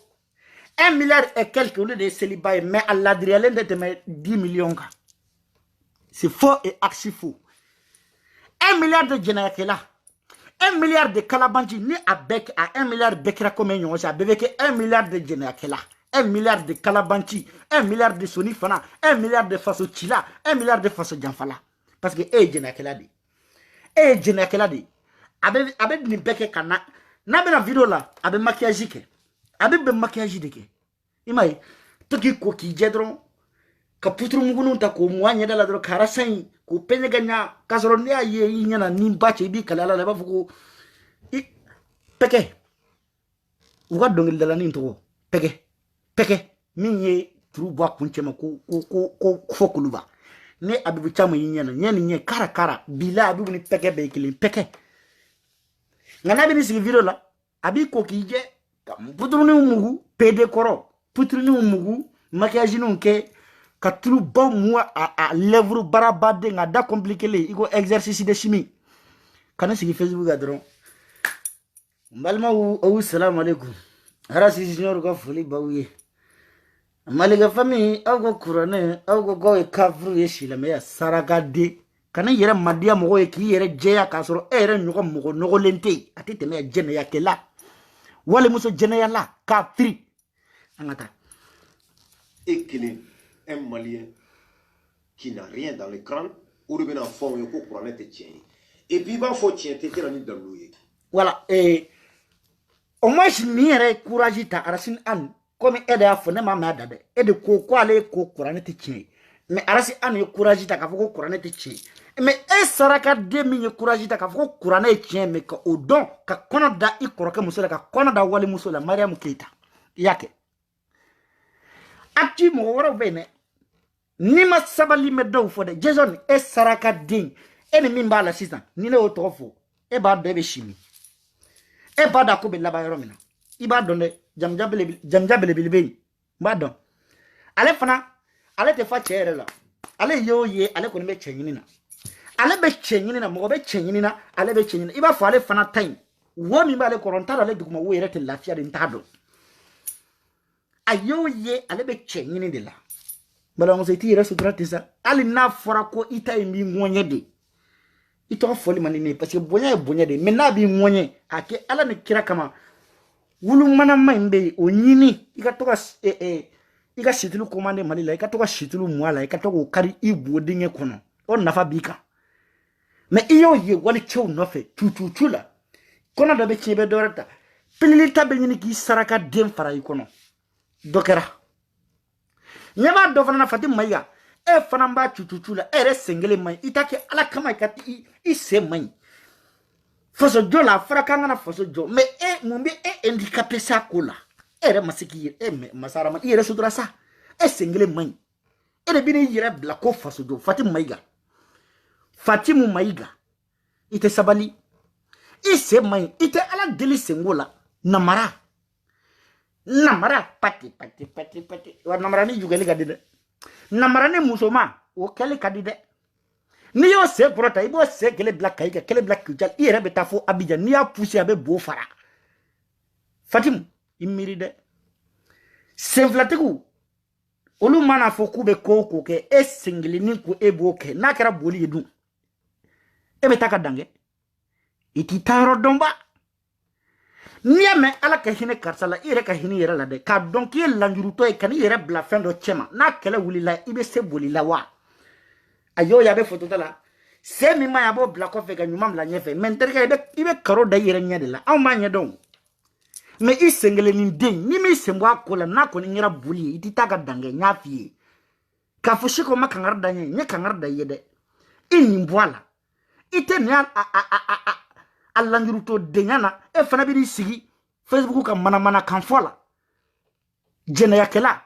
1 milliard et quelques au lieu de célibat, mais Allah dirait de 10 millions. C'est faux et archi faux. 1 milliard de djinakela, 1 milliard de kalabanji, ni avec à 1 milliard de bekra comme yon, ça bébé 1 milliard de djinakela. 1 milliard de kalabanchi, 1 milliard de sonifana, 1 milliard de faso chila, 1 milliard de faso janfala. Parce que djinakela di. Djinakela di. Abe ni beke kana. Na be na video la, abe maquillage ke. Abe be maquillage de ke. Imai, toki ko ki jedron. Ka putru mugunu ta ko mwanya dala dro karasai ko penye ganya kasoro ne aye yinyana nimbache bi kalala la ba fuko. Peke. Uga dongil dala ni nto. Peke minye tru bwa kunchema ko fokuluba ne abibu chama yinyana nye kara bila abibu ni peke be kili peke ngana bi ni sigi video la abi ko kije putru ni mugu pede koro putru ni mugu maquillage ni nke ka tru ba mu a lèvre barabade nga da compliqué le iko exercice de chimie kana sigi Facebook adron mbalma ou salam alaikum ara si junior ko foli bawye maliga fami ago kurane ago go e kavru yeshila me saraka de kana yere madia mo e ki yere jeya kasoro ere nyugo mo no lente atete me jene ya kela wale muso jene ya la ka free angata ekele un malien qui n'a rien dans le crâne ou bien en fond ko kurane te tien et puis ba fo tien te tera ni dalouye voilà et au moins je mire courage ta arasin an comme aide à fone ma dade et de ko ale ko kurane te tien mais arasi an ye courage ta ka fɔ ko kuranɛ tɛ tiɲɛ mais saraka den min ye courage ta ka fɔ ko kuranɛ ye tiɲɛ mais ka o dɔn ka kɔnɔ da i kɔrɔkɛ muso la ka kɔnɔ da wali muso la Mariam Keita i y'a kɛ acti mɔgɔ wɛrɛw bɛ yen dɛ ni ma sabali mɛ dɔw fɔ dɛ Jason saraka den ni min b'a la sisan ni ne y'o tɔgɔ fɔ e b'a dɔn e bɛ si min e b'a dɔn a ko bɛ laban yɔrɔ min na i b'a dɔn dɛ jamuja belebele bɛ yen n b'a dɔn ale fana ale tɛ fa cɛ yɛrɛ la ale y'o ye ale kɔni bɛ cɛ ɲini na ale bɛ cɛ ɲini na mɔgɔ bɛ cɛ ɲini na ale bɛ cɛ ɲini i b'a fɔ ale fana ta in wo min b'ale kɔrɔ n t'a dɔn ale duguma wo yɛrɛ tɛ lafiya de n t'a dɔn a y'o ye ale bɛ cɛ ɲini de la balimamuso i t'i yɛrɛ sutura ten sa hali n'a fɔra ko i ta in b'i ŋɔɲɛ de i tɔgɔ fɔli man di ne ye parce que bonya ye bonya de mais n'a b'i ŋɔɲɛ a kɛ ala ni kira kama wulumanama in bɛ yen o ɲini i ka to ka i ka situlu commandé Mali la i ka to ka situlu mɔ a la i ka to k'o kari i bo dingɛ kɔnɔ o nafa b'i kan mais i y'o ye wali cɛw nɔfɛ tututu la kɔnɔ dɔ bɛ tiɲɛ i bɛ dɔ wɛrɛ ta pilili ta bɛ ɲini k'i saraka den fara i kɔnɔ dɔ kɛra ɲɛ b'a dɔ fana na Fati Mayiga e fana b'a tututu la e yɛrɛ sen kelen man ɲi i ta kɛ ala kama i ka i sen man ɲi faso jɔ la a fɔra k'an kana faso jɔ mais mun bɛ e handicapé sa ko la e yɛrɛ ma se k'i yɛrɛ Masarama i yɛrɛ sutura sa e sen kelen man ɲi e de bɛ n'i yɛrɛ bila ko faso jɔ Fatimu Mayiga i tɛ sabali i sen man ɲi i tɛ ala deli senko la namara pati wa namara ni jugeli ka di dɛ namara ni musoma o kɛli ka di dɛ n'i y'o sen kɔrɔta i b'o sen kelen bila Kayi ka kelen bila Kucali i yɛrɛ bɛ taa fo Abidjan n'i y'a poussé a bɛ bo fara Fatimu i miiri dɛ senfilatigiw olu mana fɔ k'u bɛ ko o ko kɛ e sen kelennin ko e b'o kɛ n'a kɛra boli ye dun e bɛ taa ka dan kɛ i t'i taa yɔrɔ dɔn ba n'i y'a mɛn ala ka hinɛ karisa la i yɛrɛ ka hinɛ i yɛrɛ la dɛ k'a dɔn k'i ye lanjurutɔ ye ka n'i yɛrɛ bila fɛn dɔ cɛ ma n'a kɛlɛ wulila i bɛ se boli la wa a y'o ye a bɛ fotota la se min ma ye a b'o bila kɔfɛ ka ɲuman bila ɲɛfɛ mɛ n terikɛ i bɛ karo da i yɛrɛ ɲɛ de la anw b'a ɲɛ dɔn mais i sen kelennin den ni m'i sen bɔ a ko la n'a kɔni kɛra boli ye i t'i taa ka dan kɛ n y'a f'i ye k'a fɔ si ko n ma kangari da n ye n ye kangari da i ye dɛ i nin bɔ a la i tɛ nin a lanjurutɔ denya na e fana bɛ n'i sigi Facebook ka manamana kan fɔ la jɛnɛyakɛla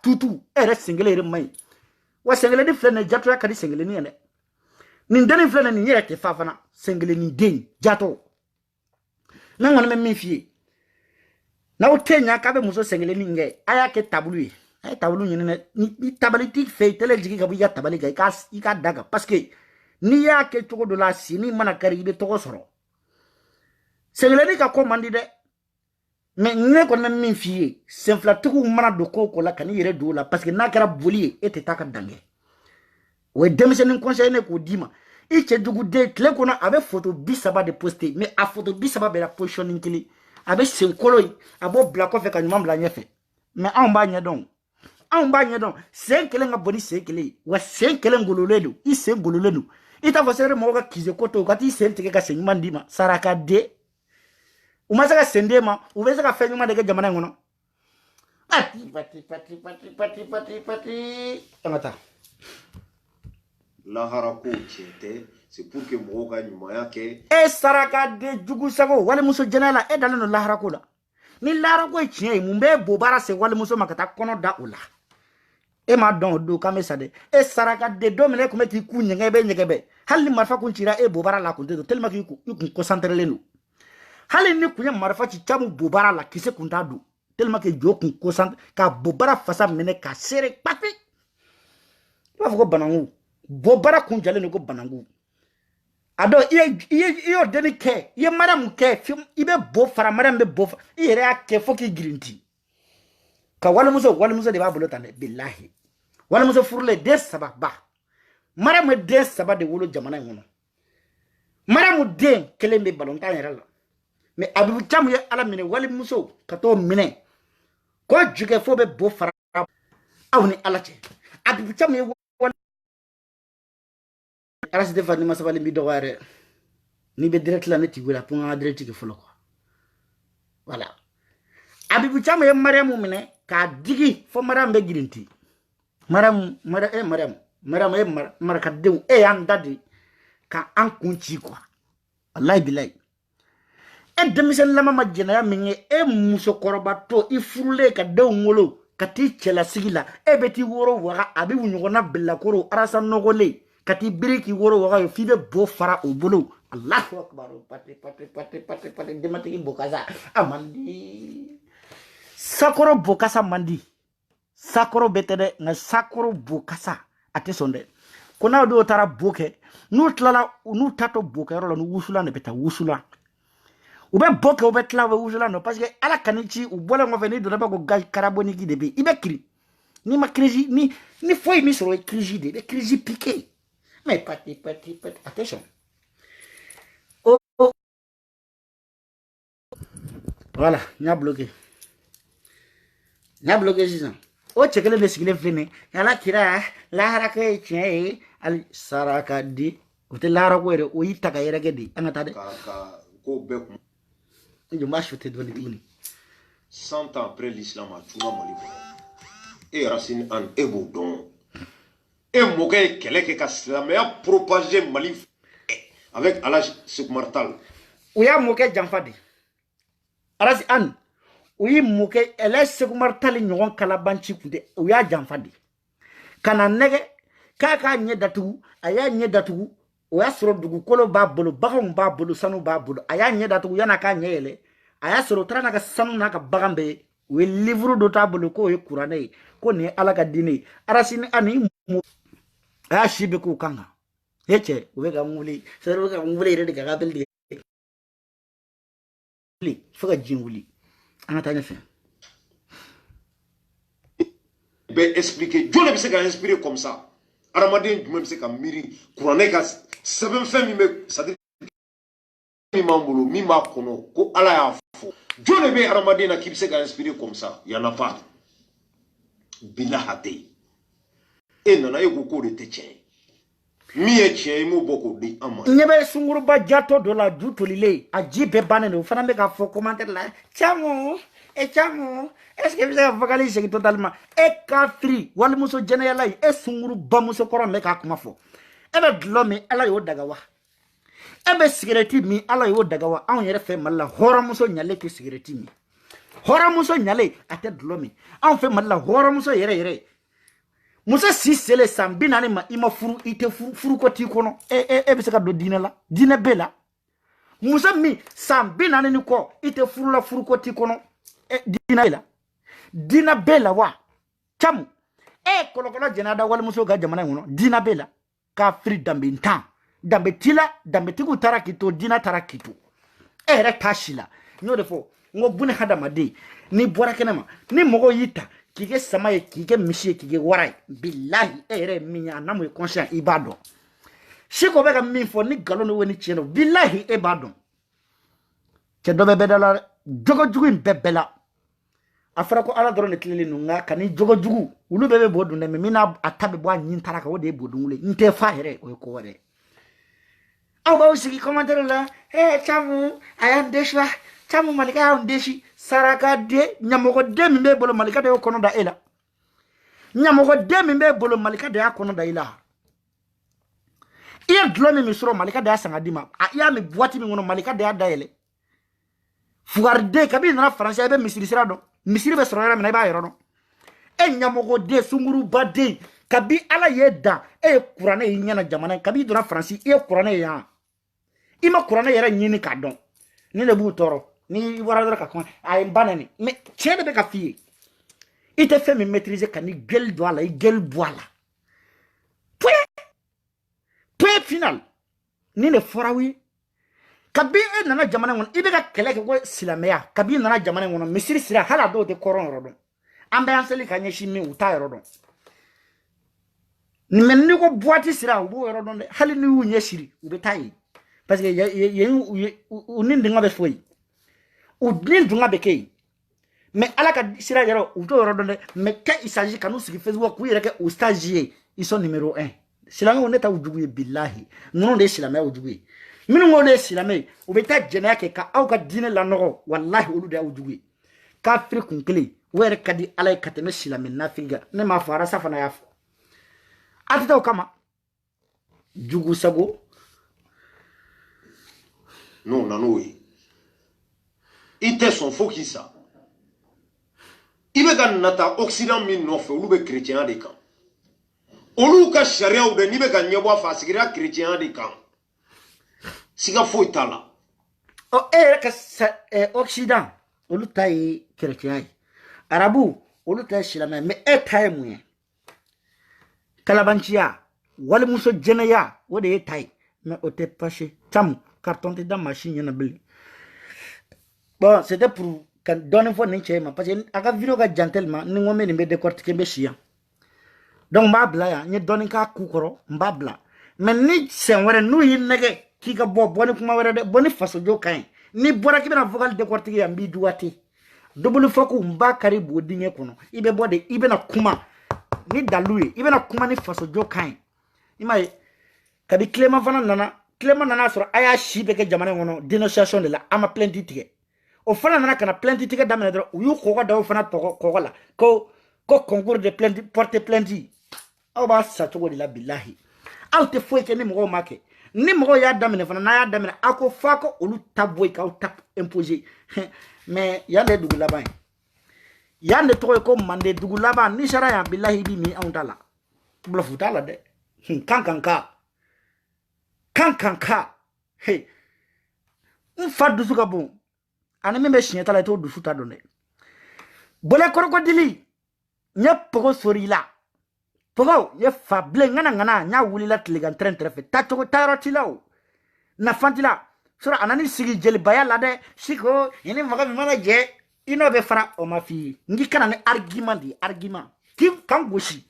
tutu e yɛrɛ sen kelen yɛrɛ man ɲi wa sen kelennin filɛ nin ye jatoya ka di sen kelennin ye dɛ nin dennin filɛ nin yɛrɛ tɛ fa fana sen kelennin den jatɔ ne kɔni bɛ min f'i ye n'aw tɛ ɲa k'a bɛ muso sen kelennin kɛ a y'a kɛ taabolo ye a ye taabolo ɲini dɛ ni tabali t'i fɛ i tɛlɛ jigin ka bɔ i ka tabali kan i k'a da kan parce que n'i y'a kɛ cogo dɔ la sini mana kari i bɛ tɔgɔ sɔrɔ sen kelennin ka ko man di dɛ mais ne kɔni bɛ min f'i ye senfilatigiw mana don ko o ko la ka n'i yɛrɛ don o la parce que n'a kɛra boli ye e tɛ taa ka dan kɛ o ye denmisɛnnin conseil ne k'o d'i ma i cɛ juguden tile kɔnɔ a bɛ photo 30 de poster mais a photo 30 bɛɛ la positionning kelen a bɛ senkolo ye a b'o bila kɔfɛ ka ɲuman bila ɲɛfɛ mais anw b'a ɲɛdɔn sen kelen ka bon ni sen kelen ye wa sen kelen gololen don i sen gololen don i t'a fɔ sɛbɛn mɔgɔ ka kise ko to u ka t'i sen tigɛ ka sen ɲuman d'i ma saraka den u ma se ka sen d'e ma u bɛ se ka fɛn ɲuman de kɛ jamana in kɔnɔ pati an ka taa lahara ko tiɲɛ tɛ c'est pour que mɔgɔw ka ɲumanya kɛ e saraka den jugu sago walimuso jɛnɛ la e dalen don lahara ko la ni lahara ko ye tiɲɛ ye mun bɛ bo baara se walimuso ma ka taa kɔnɔ da o la e m'a dɔn o don k'an bɛ sa dɛ e saraka den don min e kun bɛ k'i ku ɲɛgɛbɛ hali ni marifa kun cira e bo baara la a kun tɛ don tellement que i kun concentré don hali ni kun ye marifa ci camu bo baara la kisɛ kun t'a don tellement que jo kun concentré ka bo baara fasa minɛ ka seere kpapi i b'a fɔ ko bananku bo baara kun jalen don ko bananku a dɔn i y'o denni kɛ i ye Mariam kɛ i bɛ bo fara Mariam bɛ bo fara i yɛrɛ y'a kɛ fo k'i girinti ka walimuso de b'a bolo tan dɛ bilahi walimuso furulen den 3 ba Mariam ye den 3 de wolo jamana in kɔnɔ Mariam den kelen bɛ balontan yɛrɛ la mais Abibu Camu ye ala minɛ walimuso ka t'o minɛ ko jugɛ fo bɛ bo fara aw ni ala cɛ Abibu Camu ye arasi tɛ fa ni ma sabali bi dɔgɔ yɛrɛ n'i bɛ direct la ne t'i wele pour n ka direct kɛ fɔlɔ quoi voilà Abibu Camu ye Mariam minɛ k'a digi fo Mariam bɛ girinti madame marakadenw y'an da de ka an kun ci quoi wallahi bilahi denmisɛn lama ma jɛnɛya min ye musokɔrɔba to i furulen ka denw wolo ka t'i cɛlasigi la bɛ t'i woro waga a bɛ ɲɔgɔnna bilakoro arasa nɔgɔlen ka t'i biri k'i woro waga ye f'i bɛ bo fara o bolo Allahu akbar pate dematigi bokasa a man di sakɔrɔ bokasa man di sakɔrɔ bɛ tɛ dɛ nka sakɔrɔ bokasa a tɛ sɔn dɛ ko n'aw dɔw taara bo kɛ n'u tatɔ bo kɛyɔrɔ la ni wusula de bɛ taa wusula u bɛ bo kɛ u bɛ tila u bɛ wusula nɔ parce que ala ka ni ci u bɔlen kɔfɛ ni donna b'a ko karaboniki de bɛ i bɛ kiri ni ma crise ni foyi min sɔrɔ o ye crise de i bɛ crise piqué mais pati attention voilà n y'a bloqué sisan o cɛ kelen de sigilen filɛ nin ye ala kira lahara ko ye tiɲɛ ye hali saraka di o tɛ lahara ko yɛrɛ o y'i ta ka yɛrɛkɛ de an ka taa dɛ ko bɛɛ kun je b'a chuter dɔɔni tuguni 100 ans après l'islam a tunga Mali kɔnɔ Racine Anne b'o dɔn mɔkɛ ye kɛlɛ kɛ ka silamɛya propager Mali avec Alhaji Seku Umaru Tall u y'a mɔkɛ janfa de Racine Anne u y'i mɔkɛ Alhaji Seku Umaru Tall ɲɔgɔn kalabanci kun tɛ u y'a janfa de ka na nɛgɛ k'a k'a ɲɛ datugu a y'a ɲɛ datugu o y'a sɔrɔ dugukolo b'a bolo baganw b'a bolo sanu b'a bolo a y'a ɲɛ datugu yan'a k'a ɲɛ yɛlɛ a y'a sɔrɔ o taara n'a ka sanu n'a ka bagan bɛɛ ye u ye livre dɔ t'a bolo k'o ye kuranɛ ye ko nin ye ala ka diinɛ ye Racine Anne a y'a si bɛ k'o kan kan e cɛ u bɛ ka n wuli sɛbɛn u bɛ ka n wuli yɛrɛ de ka kabeli de wuli fo ka jin wuli an ka taa ɲɛfɛ bɛ expliquer jɔn de bɛ se ka inspirer comme ça adamaden jumɛn bɛ se ka miiri kuranɛ ka sɛbɛnfɛn min bɛ c'est à dire min b'an bolo min b'a kɔnɔ ko ala y'a fɔ jɔn de bɛ adamaden na k'i bɛ se ka inspirer comme ça y en a pas bilahi a tɛ yen e nana e ko k'o de tɛ tiɲɛ ye min ye tiɲɛ ye i m'o bɔ k'o di an ma. ɲɛ bɛ sunguruba jatɔ dɔ la ju tolilen a ji bɛɛ bannen don o fana bɛ k'a fɔ commentaire la Camu Camu est ce que i bɛ se ka vocal segin totalement e kafiri walimuso jɛnɛyala ye e sunguruba musokɔrɔ bɛ k'a kuma fɔ e bɛ dulɔ min ala y'o daga wa e bɛ sigɛrɛti min ala y'o daga wa anw yɛrɛ fɛ Mali la hɔrɔnmuso ɲalen tɛ sigɛrɛti min hɔrɔnmuso ɲalen a tɛ dulɔ min anw fɛ Mali la hɔrɔnmuso yɛrɛ muso si sele san 40 ma i ma furu i tɛ furu ko t'i kɔnɔ e bɛ se ka don diinɛ la diinɛ bɛɛ la muso min san 40 ni kɔ i tɛ furu la furu ko t'i kɔnɔ diinɛ bɛɛ la wa Camu kɔlɔkɔlɔ jɛnɛ da walimuso ka jamana in kɔnɔ diinɛ bɛɛ la k'a firi danbe tan danbe t'i la danbetigiw taara k'i to diinɛ taara k'i to e yɛrɛ t'a si la n y'o de fɔ n ko bune hadamaden n'i bɔra kɛnɛ ma ni mɔgɔw y'i ta k'i kɛ sama ye k'i kɛ misi ye k'i kɛ wara ye bilahi e yɛrɛ ye min ye a n'a ma ye conscient i b'a dɔn Seko bɛ ka min fɔ ni nkalon don ni tiɲɛ don bilahi e b'a dɔn cɛ dɔ bɛ bɛɛ da la jogojugu in bɛɛ la a fɔra ko ala dɔrɔn de tilennen don nka ka ni jogojugu olu bɛɛ bɛ bɔ dun dɛ mais min n'a ta bɛ bɔ a ɲin taara kan o de ye bodun wele n tɛ fa yɛrɛ o ye ko wɛrɛ aw b'aw sigi commentaire la Camu a y'an dɛsɛ wa Camu Malika y'an dɛsɛ sarakaden ɲamɔgɔden min b'e bolo Malika de y'o kɔnɔ da e la ɲamɔgɔden min b'e bolo Malika de y'a kɔnɔ da i la i ye dulɔ min sɔrɔ Malika de y'a san ka d'i ma i y'a min boîte min kɔnɔ Malika de y'a dayɛlɛ fugariden kabi nana faransi i bɛ misiri sira dɔn misiri bɛ sɔrɔ yɔrɔ min na i b'a yɔrɔ dɔn e ɲamɔgɔden sungurubaden kabi ala ye dan e ye kuranɛ y'i ɲɛna jamana ye kabi donna faransi i ye kuranɛ ye yan i ma kuranɛ yɛrɛ ɲini k'a dɔn ni de b'u tɔɔrɔ ni bɔra dɔrɔn ka kuma a ye n ba nɛni mais tiɲɛ de bɛ ka f'i ye i tɛ fɛn min maîtriser ka ni gueule don a la i gueule bɔ a la point final ni de fɔra aw ye kabi e nana jamana in kɔnɔ i bɛ ka kɛlɛ kɛ ko silamɛya kabi i nana jamana in kɔnɔ misiri sira hali a dɔw tɛ kɔrɔn yɔrɔ dɔn an bɛ an seli ka ɲɛsin min u t'a yɔrɔ dɔn mais n'i ko boîte sira u b'o yɔrɔ dɔn dɛ hali n'i y'u ɲɛ siri u bɛ taa yen parce que u ni dingɛ bɛ fɔ yen u ni dingɛ bɛ kɛ yen mais ala ka sira yɛrɛ u t'o yɔrɔ dɔn dɛ mais quand il s'agit ka n'u sigi Facebook k'u yɛrɛ kɛ o stage ye ils sont numéro 1 silamɛw ne t'aw jugu ye bilahi ninnu de ye silamɛw jugu ye minnu ko ne ye silamɛ ye u bɛ taa jɛnɛya kɛ ka aw ka diinɛ lanɔgɔ walahi olu de y'aw jugu ye kafiri kun kelen o yɛrɛ ka di ala ye ka tɛmɛ silamɛ nafili kan ne m'a fɔ arasa fana y'a fɔ atita o kama jugu sago non nano yi ite son focus ça ibe ka nata occident min no fe olu be chrétien de kan olu ka sharia ou de ni be ka nyebo fa sigira chrétien de kan siga fo itala o ka occident olu tay chrétien arabu olu tay silama mais tay muye kalabanchiya wal muso jenaya wode tay mais o te passé tam carton de dans machine yana bili bon c'était pour kan donner fo nin chema parce que aga video ga gentleman ni ngome ni be décortiquer be chia donc mbabla ya ni donner ka kukoro mbabla mais ni sen wara nu yin nege ki ga boni kuma wara de boni faso jo kan ni bora ki bena vocal décortiquer ya mbi duwati double foku mba kari bo dinge kono ibe bode ibe na kuma ni dalui ibe na kuma ni faso jo kan imai kabi Clément fana nana sur aya shibe ke jamana ngono dénonciation de la ama plainte tige o fana nana kana plainte tige damene dro uyu koga daw fana koga la ko concours de plainte porter plainte aw ba sa to la billahi aw te foi ke ni mo make ni mo ya damene fana na ya damene ako fako olu taboy ka tap imposer mais ya le dugu laban ya ne to ko mande dugu laban ni shara ya billahi bi mi on dala bluff dala de kankanka hey fa dusu ka bon ani membe shinyata la to dusu ta donne bole krokodili nya pogo sorila pogo ye fa ble ngana nya wulila tiligan tren trefe ta to tarotilo na fantila sura anani sigi jeli baya la de siko ini maga mi mana je ino be fara o mafi ngi kana ne argument kim kan goshi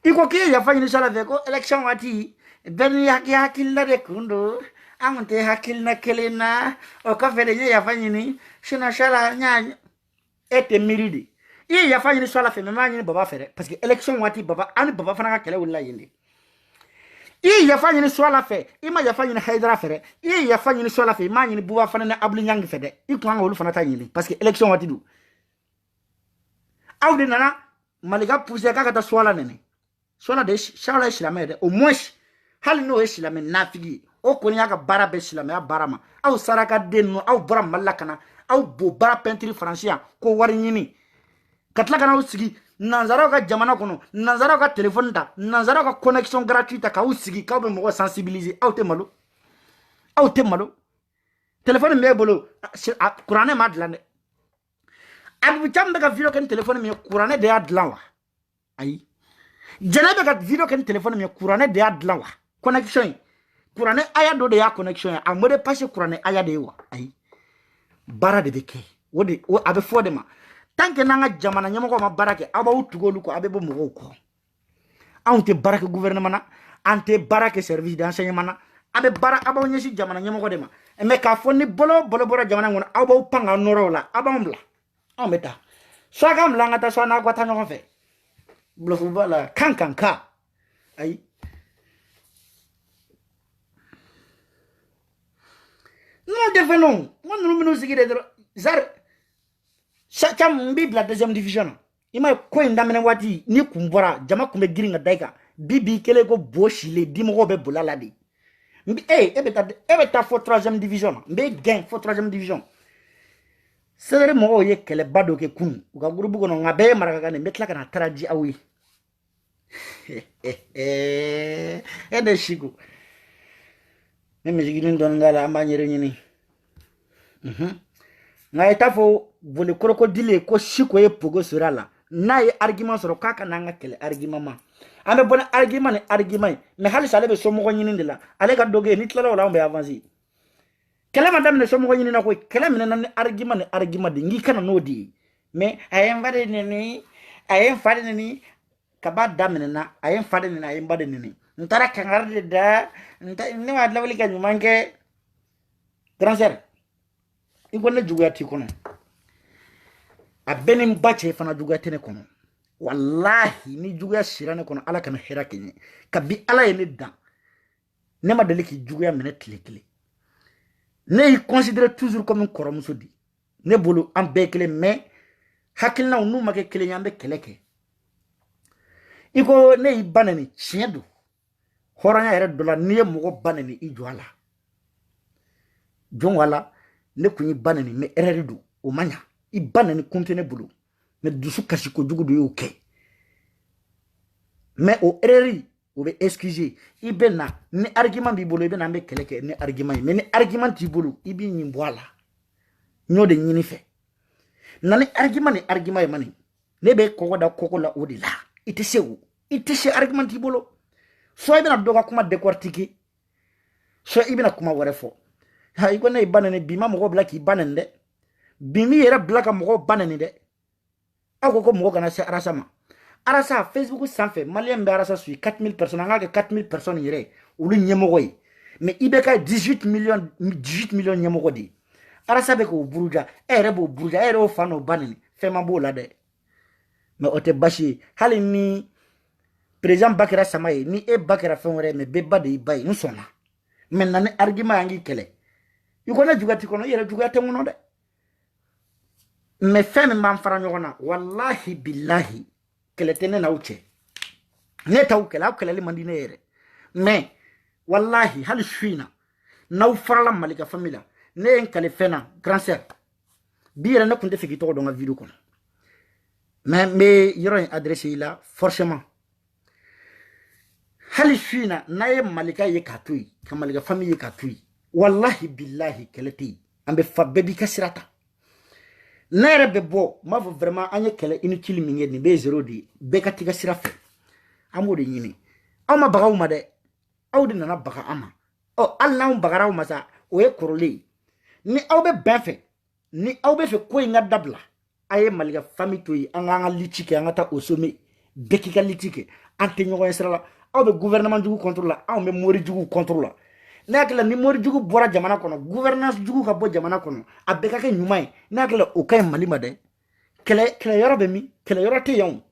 iko ke ya fa ni sala ve ko election wati ben yakil la de kundo amunte hakil na kelena o ka fere ya fa ni shina shala nya ete miridi i ya fa ni sala fe me ma ni baba fere parce que election wati baba ani baba fana ka kele wala yindi i ya fa ni sala fe i ma ya fa ni haidara fere i ya fa ni sala fe ma ni buwa fana na ablu nyang fede i ko ngolu fana ta yindi parce que election wati du awde nana maliga pousse ka ta swala nene swala de shala islamé de au moins hal no islamé nafigi o ko nya ka bara be islamé ya barama aw saraka denno aw bara malakana aw bo bara peinture français ko wari nyini katla kana usigi nanzara ka jamana kono nanzara ka téléphone ta nanzara ka connexion gratuite ka usigi ka be mo sensibiliser aw te malo téléphone me bolo qur'ane ma dlane abu chambe ka video ken téléphone me qur'ane de adlan wa ayi janabe ka video ken téléphone me qur'ane de adlan wa connexion qur'ane aya do de ya connexion a mode passer qur'ane aya de wa ayi bara de beke wodi o abe fode ma tanke nanga jamana nyamo ko ma barake aba utugolu ko abe bo mo ko ante barake gouvernement na ante barake service d'enseignement na abe bara aba nyesi jamana nyamo ko de ma me ka fonni bolo jamana ngona aba upanga noro la aba mbla on meta so ga mla ngata so na kwata nyoko fe blo football kankanka ay non devenons mon nous sigide zar chacham bibla deuxième division ima ko ndamene wati ni kumbora jama kumbe giringa daika bibi kele ko boshile dimo be bulala di mbi ebeta fo troisième division mbe gain fo troisième division sere mo ye kele bado ke kun uga gurubu gono ngabe maraka ne metla kana taraji awi ede shigo meme jigini don ngala amanyere nyini ngaita fo vole crocodile ko shiko ye pogo surala na ye argument soro kaka nanga kele argument ma ambe bona argument me hali sale be somo nyini ndila ale ka doge ni tlala wala mbe avancer kele madame ne somo nyini na ko kele mena na argument de ngi kana no di me ayem vade neni kaba damene na ayem fade neni ayem bade neni ntara kangarde da ni wa lawli ka nyumanke grand sœur igone jugati kono abenim bache fana jugati ne kono wallahi ni juguya shirane kono ala kana hera kenye kabi ala yene dan ne ma deli ki juguya mene tile ne y considère toujours comme un koromuso di ne bolo am bekele mais hakilna nu make kele nyambe keleke iko ne ibanani chiedo horanya yere dola ne mo banani ijwala jongwala ne kunyi banani me ereridu o manya ibanani kuntene bulu me dusu kasi ko jugudu yoke me o ereri o be excuser ibena ni argument bi bolo ibena me keleke ni argument me ni argument ti bolo ibi nyimboala nyode nyini fe na ni argument mani ne be koko la odila itese argument ti bolo so ibena doga kuma décortiquer so ibena kuma warefo ha iko ne banane bima mo black ibanende bimi yera black mo banane de akoko mo kana se arasa Facebook sanfé malien be arasa sui 4000 personnes nga 4000 personnes yere ulu nyemogoy mais ibeka 18 millions nyemogo di arasa be ko buruja bo buruja o fano banani fema bo la de mais ote bashi hali ni président Bakira Samaye ni Bakira fenwere mais beba de bay nous sonna maintenant ne argument ngi kele yuko na jugati kono yere jugate ngono de mais femme man fara nyona wallahi billahi kele tene na uche ne taw kele le mandine yere mais wallahi hal shina na farala malika famila ne en kale fena grand sœur bire na kunde fiki to do nga video kono mais yoro adressé là forcément hal shina na ye malika ye katui kamalika famille ye katui wallahi billahi kele ti ambe fabbe bi kasirata nere bebo mavo vraiment anye kele inutile mingi ni be zero di be katika sirafe amode nyini ama baga uma de awde nana baga ama o alna um bagara uma sa o e korole ni awbe benfe ni awbe fe ko nga dabla aye maliga famille toyi anga litike anga ta osome bekika litike ante nyogo esrala awbe gouvernement jugu contrôle awbe mori jugu contrôle nakela ni mori jugu bora jamana kono gouvernance jugu ka bo jamana kono abeka ke nyumai nakela o kay malima de kele yoro be mi kele yoro te yon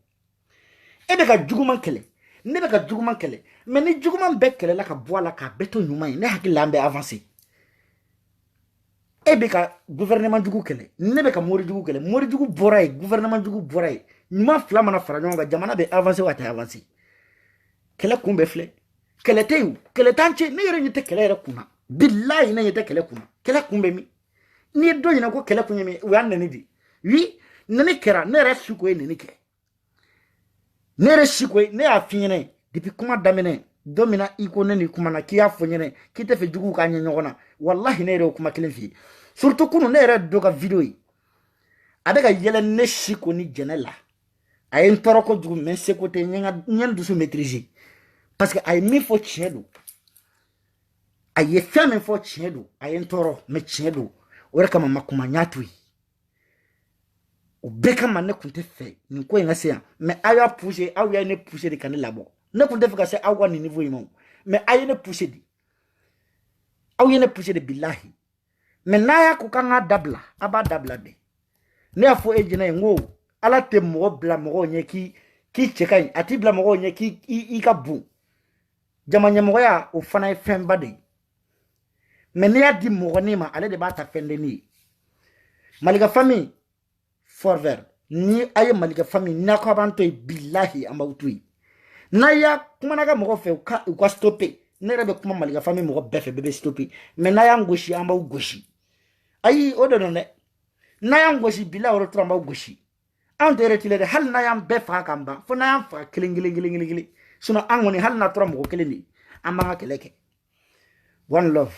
ebe ka jugu man kele ne be ka jugu man kele mais ni jugu man be kele la ka bo la ka beto nyumai ne hakila ambe avancer ebe ka gouvernement jugu kele ne be ka mori jugu bora e gouvernement jugu bora e nyuma flama na fara nyonga jamana be avancer wa ta avancer kele kumbe fle kele teyu kele tanche ne yere nyite kele yere kuna billahi ne nyite kele kuna kele kumbe mi ni do nyina ko kele kunya mi wa nani di wi nani kera ne re suko e nani ke ne re suko ne afinyene depuis kuma damene domina iko nani kuma na kiya fonyene kite fe jugu ka nyonyona wallahi ne re kuma kele fi surtout kunu ne re doga video yi abeka yele ne shiko ni jenela ay ntoroko jugu men se ko te nyen dusu maîtriser parce que ay mi fo chiedo ay femme fo chiedo ay ntoro me chiedo ora kama makuma nyatui o beka man ne kunte fe ni ko nga se mais aya pousser aya ne pousser de kanela bo ne kunte fe ka se awa ni niveau imo mais aya ne pousser di aya ne pousser de billahi mais naya ku kanga dabla aba dabla de ne afo ejina ngo ala te mo bla mo nye ki chekai ati bla mo nye ki i ka bu jamanya mo ya o fana femba de mais ne adi mo ni ma ale de ba ta fende ni malika famille forver ni aye malika famille na ko banto billahi amba utui na ya kuma naga mo fe ka stopper ne rebe kuma malika famille mo befe bebe stopper mais na ya ngoshi amba ugoshi ayi odono ne na ya ngoshi billahi ro tramba ugoshi ante retile de hal na ya befa kamba fo na ya fa kilingili sino angoni hal na tramba ko keleni amba keleke one love.